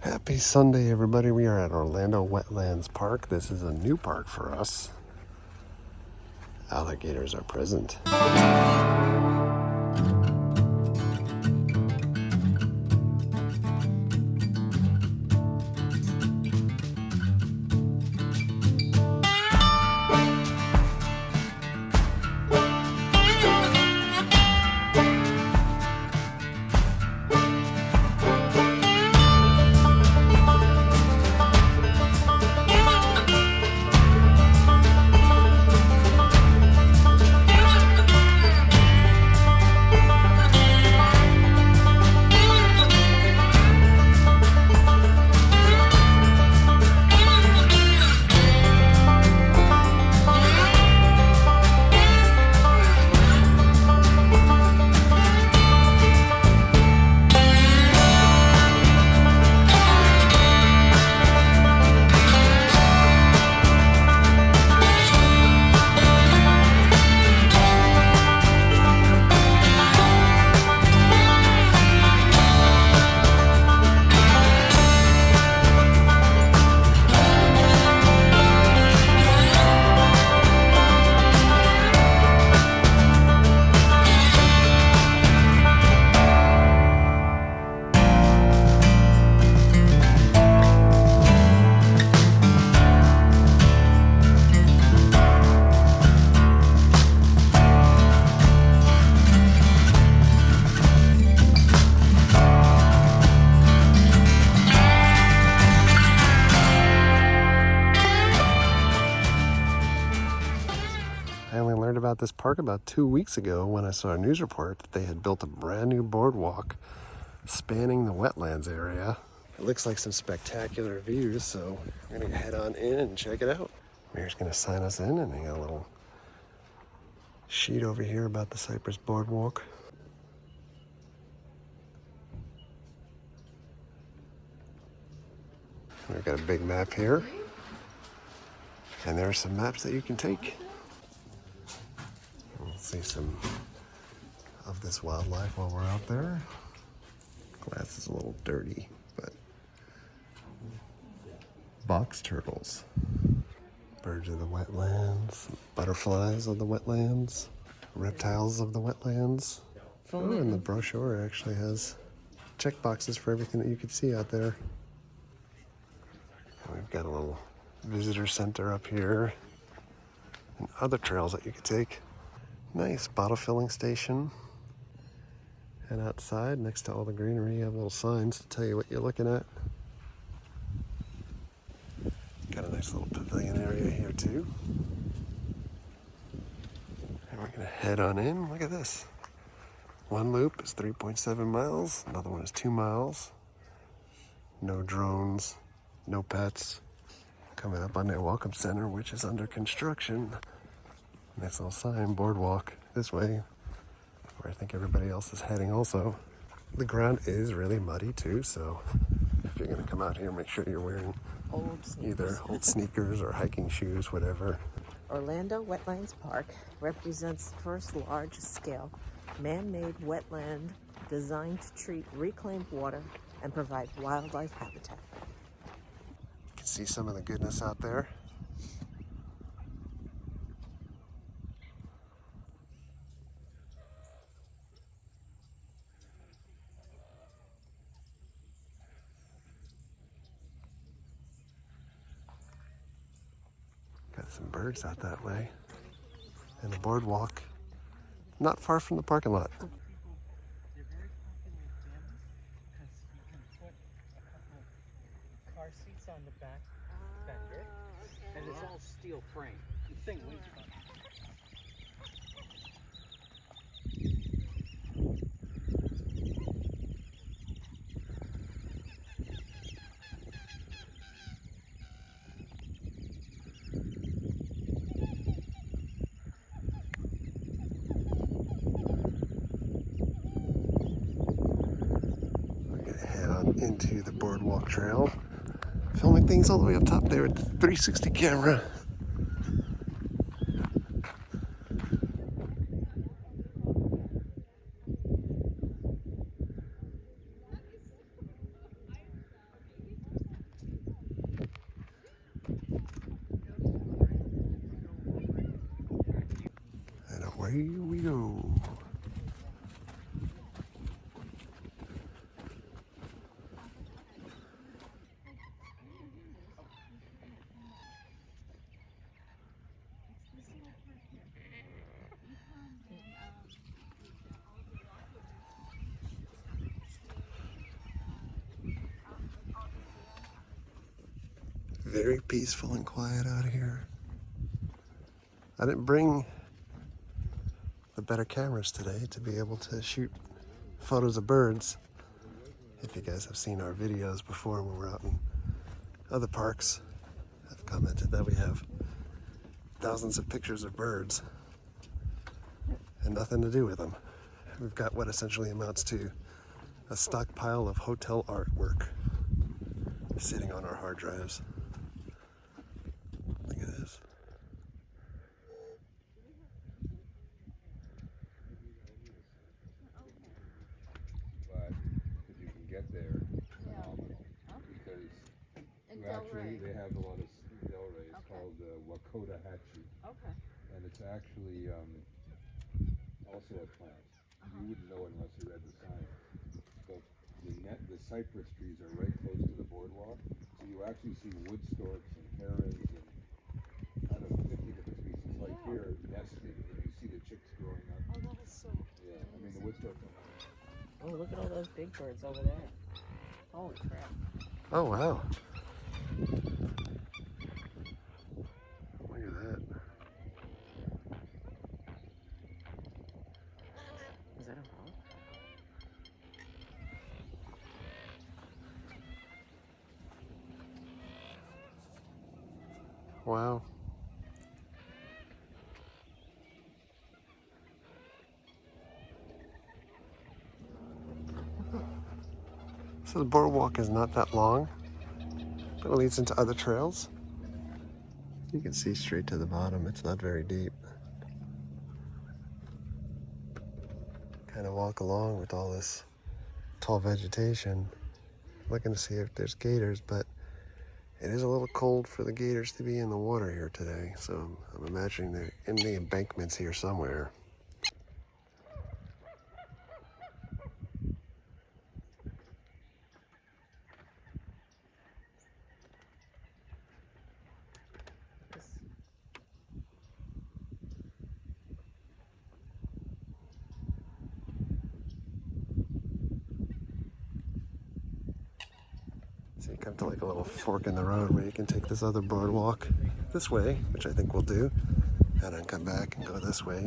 Happy Sunday, everybody. We are at Orlando Wetlands Park. This is a new park for us. Alligators are present. I only learned about this park about 2 weeks ago when I saw a news report that they had built a brand new boardwalk spanning the wetlands area. It looks like some spectacular views, so we're gonna head on in and check it out. Mayor's gonna sign us in, and they got a little sheet over here about the Cypress Boardwalk. We've got a big map here, and there are some maps that you can take. We'll see some of this wildlife while we're out there. Glass is a little dirty, but box turtles, birds of the wetlands, butterflies of the wetlands, reptiles of the wetlands. Oh, and the brochure actually has check boxes for everything that you could see out there. And we've got a little visitor center up here and other trails that you could take. Nice bottle filling station. And outside, next to all the greenery, you have little signs to tell you what you're looking at. Got a nice little pavilion area here too. And we're gonna head on in. Look at this. One loop is 3.7 miles. Another one is 2 miles. No drones, no pets. Coming up on their welcome center, which is under construction. Nice little sign, boardwalk this way, where I think everybody else is heading also. The ground is really muddy too, so if you're gonna come out here, make sure you're wearing either old sneakers or hiking shoes, whatever. Orlando Wetlands Park represents the first large-scale man-made wetland designed to treat reclaimed water and provide wildlife habitat. You can see some of the goodness out there. Got some birds out that way. And a boardwalk not far from the parking lot. They're very popular with families because you can put a couple car seats on the back fender, and it's all steel frame. The thing weighs about. Into the boardwalk trail, filming things all the way up top there with the 360 camera. here we go. Very peaceful and quiet out here. I didn't bring the better cameras today to be able to shoot photos of birds. If you guys have seen our videos before when we're out in other parks, I've commented that we have thousands of pictures of birds and nothing to do with them. We've got what essentially amounts to a stockpile of hotel artwork sitting on our hard drives. Look at this. But if you can get there, phenomenal. Because actually they have a lot of snail rays called Wakotahatchee. Okay. And it's actually also a plant. You wouldn't know unless you read the sign. But the cypress trees are right close to the boardwalk. So you actually see wood storks and herons and I don't know, 50 different species. Like here, nesting, and you see the chicks growing up. Oh, that is so. Yeah, I mean the wood storks are Oh, look at all those big birds over there. Holy crap. Oh, wow. Look at that. Is that a hawk? Wow. So the boardwalk is not that long, but it leads into other trails. You can see straight to the bottom. It's not very deep. Kind of walk along with all this tall vegetation, looking to see if there's gators, but it is a little cold for the gators to be in the water here today, so I'm imagining they're in the embankments here somewhere. So you come to like a little fork in the road where you can take this other boardwalk this way, which I think we'll do, and then come back and go this way,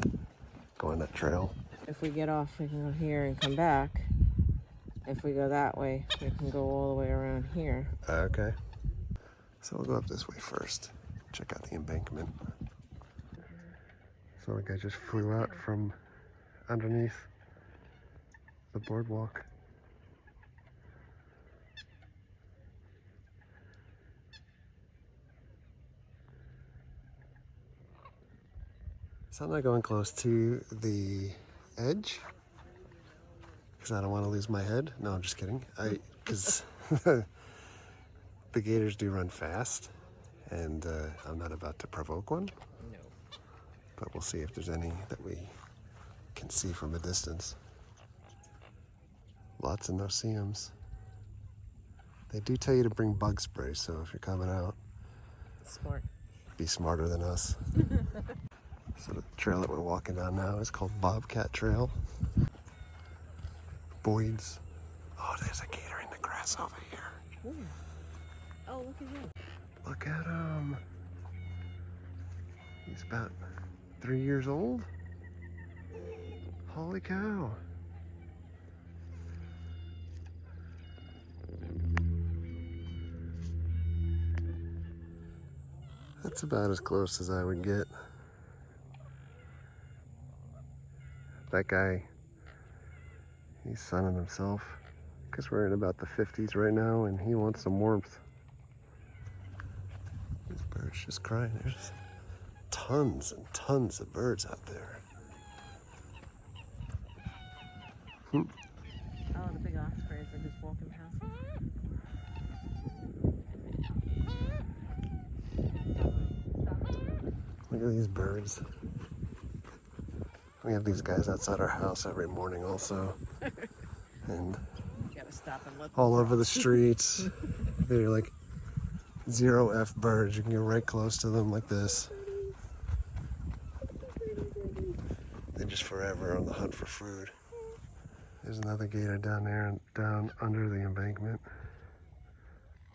go on that trail. If we get off, we can go here and come back. If we go that way, we can go all the way around here. Okay. So we'll go up this way first, check out the embankment. So like I just flew out from underneath the boardwalk. So I'm not going close to the edge because I don't want to lose my head. No, I'm just kidding. Because the gators do run fast, and I'm not about to provoke one. No. But we'll see if there's any that we can see from a distance. Lots of no-see-ums. They do tell you to bring bug spray, so if you're coming out, Smart. be smarter than us. So the trail that we're walking down now is called Bobcat Trail. Boyd's. Oh, there's a gator in the grass over here. Ooh. Oh, look at him. Look at him. He's about 3 years old. Holy cow. That's about as close as I would get. That guy, he's sunning himself because we're in about the 50s right now and he wants some warmth. This bird's just crying. There's tons and tons of birds out there. Oh, the big ospreys are just walking past. Look at these birds. We have these guys outside our house every morning also. And Gotta stop and let them all over the cross. streets. They're like 0F birds. You can get right close to them like this. They're just forever on the hunt for food. There's another gator down there and down under the embankment.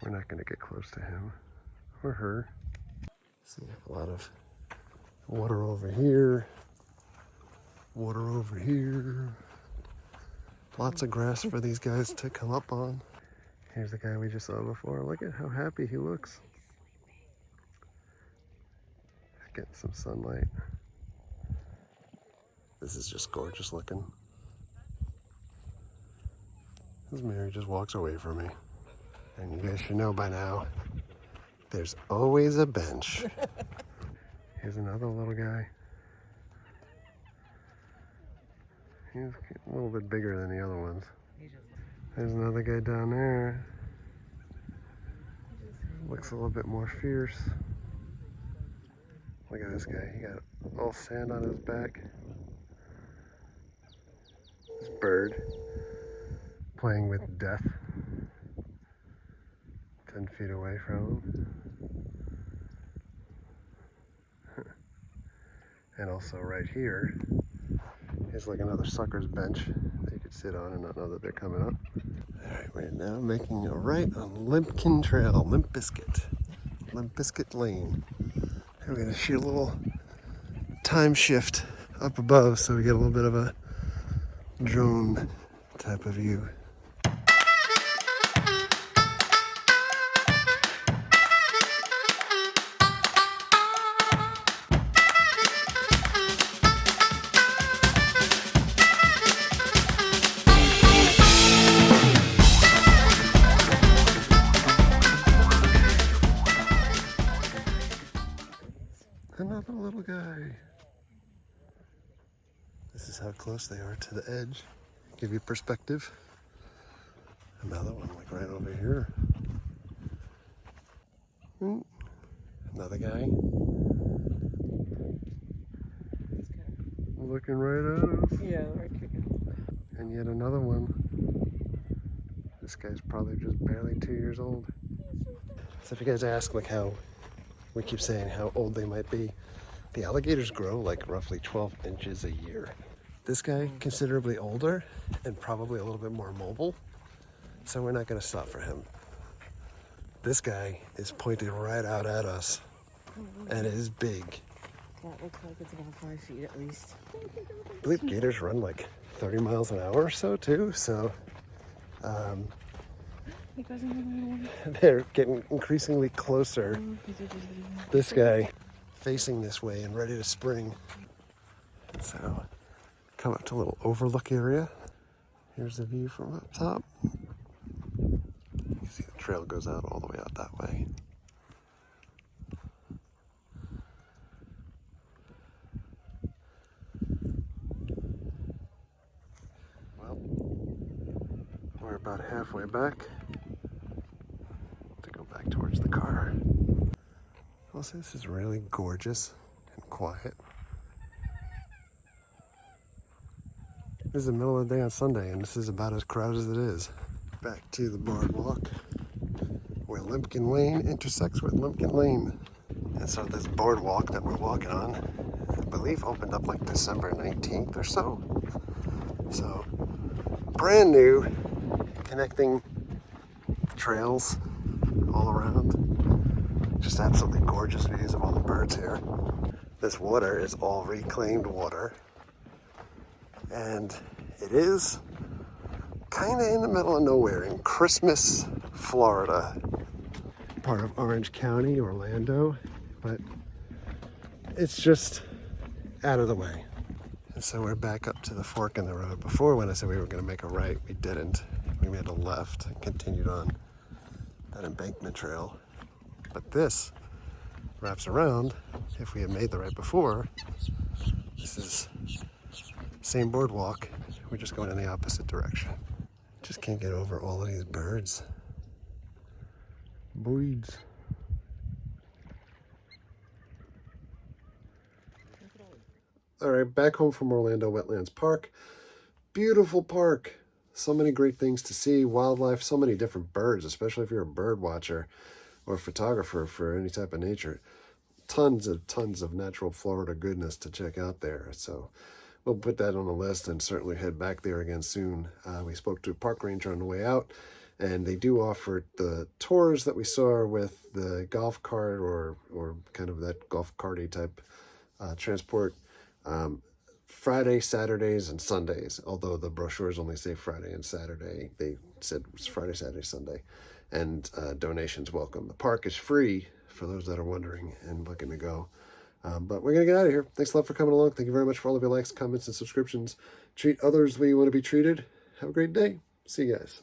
We're not going to get close to him or her. See a lot of water over here. Water over here. Lots of grass for these guys to come up on. Here's the guy we just saw before. Look at how happy he looks. He's getting some sunlight. This is just gorgeous looking. This Mary just walks away from me. And you guys should know by now, there's always a bench. Here's another little guy. He's a little bit bigger than the other ones. There's another guy down there. Looks a little bit more fierce. Look at this guy. He got all sand on his back. This bird playing with death 10 feet away from him. And also right here is like another sucker's bench that you could sit on and not know that they're coming up. Alright, we're now making a right on Limpkin Trail, Limp Biscuit Lane. And we're going to shoot a little time shift up above so we get a little bit of a drone type of view. Another little guy. This is how close they are to the edge. Give you perspective. Another one like right over here. Another guy. Looking right at us. Yeah, right here. And yet another one. This guy's probably just barely 2 years old. So if you guys ask like how we keep saying how old they might be, the alligators grow like roughly 12 inches a year. This guy considerably older and probably a little bit more mobile, so we're not going to stop for him. This guy is pointed right out at us and is big. That looks like it's about 5 feet at least. I believe gators run like 30 miles an hour or so too, so they're getting increasingly closer. This guy facing this way and ready to spring. So come up to a little overlook area. Here's the view from up top. You can see the trail goes out all the way out that way. Well, we're about halfway back to go back towards the car. Also, this is really gorgeous and quiet. This is the middle of the day on Sunday, and this is about as crowded as it is. Back to the boardwalk, where Limpkin Lane intersects with Limpkin Lane. And so this boardwalk that we're walking on, I believe opened up like December 19th or so. So, brand new, connecting trails all around. Just absolutely gorgeous views of all the birds here. This water is all reclaimed water. And it is kind of in the middle of nowhere in Christmas, Florida. Part of Orange County, Orlando, but it's just out of the way. And so we're back up to the fork in the road. Before, when I said we were going to make a right, we didn't. We made a left and continued on that embankment trail. But this wraps around. If we had made the right before, this is same boardwalk, we're just going in the opposite direction. Just can't get over all of these birds. Birds. All right, back home from Orlando Wetlands Park. Beautiful park. So many great things to see. Wildlife, so many different birds, especially if you're a bird watcher or photographer for any type of nature. Tons of natural Florida goodness to check out there. So we'll put that on the list and certainly head back there again soon. We spoke to a park ranger on the way out, and they do offer the tours that we saw with the golf cart or kind of that golf carty type transport. Friday, Saturdays, and Sundays, although the brochures only say Friday and Saturday. They said it was Friday, Saturday, Sunday, and donations welcome. The park is free for those that are wondering and looking to go. But we're going to get out of here. Thanks a lot for coming along. Thank you very much for all of your likes, comments, and subscriptions. Treat others the way you want to be treated. Have a great day. See you guys.